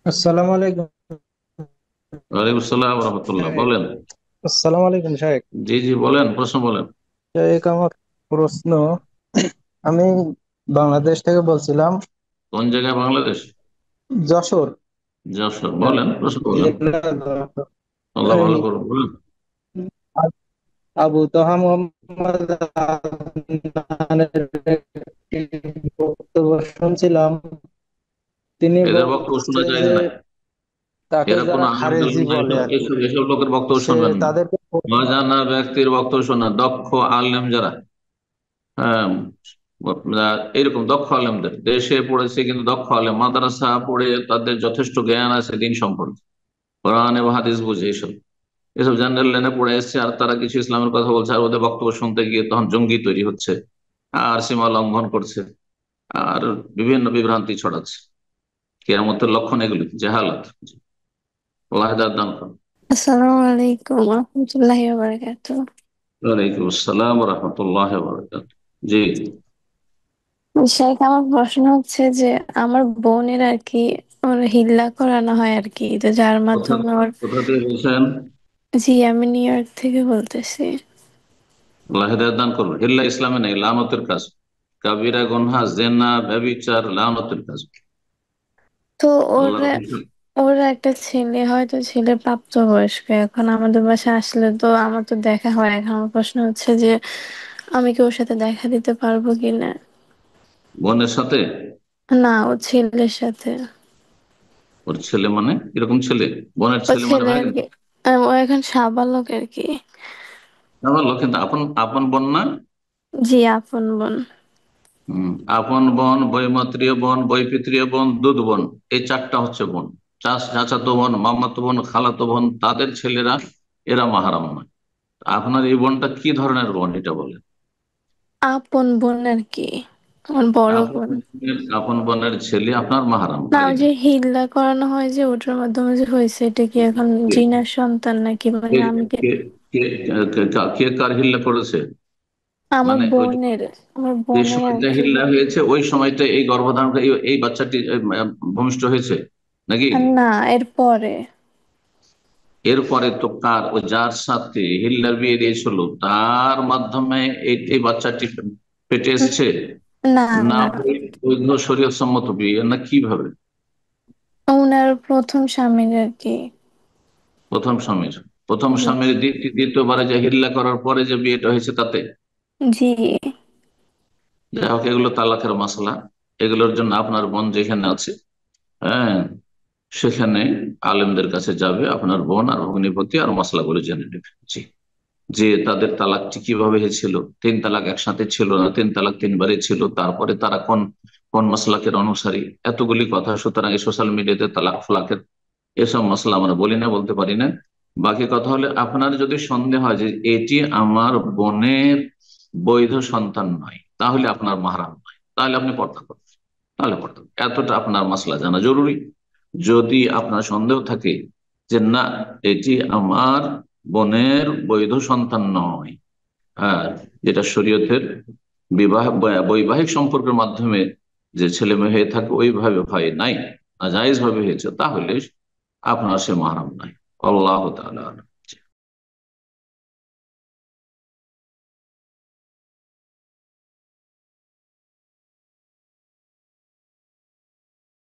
আসসালামু আলাইকুম। ওয়ালাইকুম আসসালাম রহমতুল্লাহ, শাহেক, বলেন। আসসালামু আলাইকুম শাহেক। জি জি, বলেন, প্রশ্ন বলেন। শাহেক, আমার প্রশ্ন, আমি বাংলাদেশ থেকে বলছিলাম। কোন জায়গায় বাংলাদেশ? যশোর যশোর, বলেন, প্রশ্ন বলেন। জেলা যশোর। আল্লাহ এই ভালো করুন, বলেন। আবু তোহা মোহাম্মদ আদনানের একটি বক্তব্য শুনছিলাম। তিনি এদের বক্তব্য বলছে শোনা যায় যে না। তাকে এরা কোন যারা আলেম টালেম খারেজি না, বলে এসব আর কি, এসব এসব লোকের বক্তব্য সে শুনবেন না। তাদেরকে অজানা ব্যক্তির বক্তব্য শোনা, দক্ষ আলেম যারা, হ্যাঁ, এরকম দক্ষ আলেমদের দেশে পড়েছে, কিন্তু দক্ষ আলেম মাদ্রাসা পড়ে তাদের যথেষ্ট জ্ঞান আছে দিন সম্পর্কে, কোরআন এবং হাদিস বুঝে, এসব এসব জেনারেল লাইনে পড়ে এসছে, আর তারা কিছু ইসলামের কথা বলছে, আর ওদের বক্তব্য শুনতে গিয়ে তখন জঙ্গি তৈরি হচ্ছে, আর সীমা লঙ্ঘন করছে, আর বিভিন্ন বিভ্রান্তি ছড়াচ্ছে। কিয়ামতের লক্ষণ এগুলি, জাহালাত। আল্লাহ হেদায়েত দান করুন। আসসালামু আলাইকুম রহমতুল্লাহি ওয়া বারাকাতুহু। ওয়ালাইকুম আসসালাম রহমতুল্লাহ বরকাত। জি। শাইখ, আমার প্রশ্ন হচ্ছে যে আমার বোনের আর কি ওর হিল্লা করানো হয় আর কি, তো যার কোথা মাধ্যমে ওর। কোথা থেকে বলছেন? জি, আমি নিউ ইয়র্ক থেকে বলতেছি। আল্লাহ হেদায়েত দান করুন। হিল্লা ইসলামে নেই, লানতের কাজ। কাবিরা গুনহা, জেনা, ব্যভিচার, লানতের কাজ। তো আল্লাহ। ওরা ওরা একটা ছেলে, হয়তো ছেলে প্রাপ্তবয়স্ক, এখন আমাদের বাসায় আসলে তো আমার তো দেখা হয়। এখন আমার প্রশ্ন হচ্ছে যে আমি কি ওর সাথে দেখা দিতে পারবো কিনা। বোনের সাথে? না, ও ছেলের সাথে। ওর ছেলে মানে কিরকম ছেলে? বোনের ও ছেলে মানে ছেলে ভাই? আর কি, ও এখন সাবালক আর কি। ভালো, কিন্তু আপন আপন বোন না? জি, আপন বোন। হম। আপন বোন, বৈমাত্রীয় বোন, বৈপিত্রীয় বোন, দুধ বোন, এই চারটা হচ্ছে বোন। চাচাতো বোন, মামাতো বোন, খালাতো বোন, তাদের ছেলেরা, এরা মাহারাম নয়। আপনার এই বোনটা কি ধরনের বোন এটা বলেন? আপন বোন আর কি, আমার বড় বোন। আপন বোনের ছেলে আপনার মাহারাম না, হয় ওই না? যে হিল্লা করানো হয় যে ওটার মাধ্যমে যে হয়েছে, এটা কি এখন কে জিনার সন্তান নাকি, কে মানে আমি কি। কে কে কে কার হিল্লা করেছে? আমার মানে ওই বোনের, আমার যে বোনের আর সময়টা কি। হিল্লা হয়েছে, ওই সময়টা এই গর্ভধারণ, এই বাচ্চাটি ভূমিষ্ঠ হয়েছে নাকি? আর না, এরপরে। এরপরে তো কার, ও যার সাথে হিল্লার বিয়ে দিয়েছিল তার মাধ্যমে এই বাচ্চাটি পেটে উম, এসছে? না, না না, বৈধ শরীয়ত সম্মত বিয়ে, না কিভাবে? ওনার প্রথম স্বামীর আর কি। প্রথম স্বামীর? প্রথম জি। স্বামীর দ্বিতীয়বারে যে হিল্লা করার পরে যে বিয়েটা হয়েছে তাতে? জি। যাই হোক, এগুলো তালাকের মাসলা। এগুলোর জন্য আপনার বোন যেখানে আছে, হ্যাঁ, সেখানে আলেমদের কাছে যাবে আপনার বোন আর ভগ্নিপতি, আর মশলাগুলো জেনে নেবে। জি। যে তাদের তালাকটি কিভাবে হয়েছিল, তিন তালাক একসাথে ছিল না তিন তালাক তিনবারই ছিল, তারপরে তারা কোন কোন মাসলাকের অনুসারী, এতগুলি কথা। সুতরাং এই সোশ্যাল মিডিয়াতে তালাক ফলাকের এসব মশলা আমরা বলি না, বলতে পারি না। বাকি কথা হলে, আপনার যদি সন্দেহ হয় যে এটি আমার বোনের বৈধ সন্তান নয়, তাহলে আপনার মাহরাম নয়, তাহলে আপনি পর্দা করুন। তাহলে পর্দা, এতটা আপনার মাসলা জানা জরুরি। যদি আপনার সন্দেহ থাকে যে না, এটি আমার বোনের বৈধ সন্তান নয়, হ্যাঁ, যেটা শরীয়তের বিবাহ বৈবাহিক সম্পর্কের মাধ্যমে যে ছেলে মেয়ে হয়ে থাকে ওইভাবে হয় নাই, নাজায়েজ ভাবে হয়েছে, তাহলে আপনার সে মাহরাম নাই। আল্লাহ তাআলা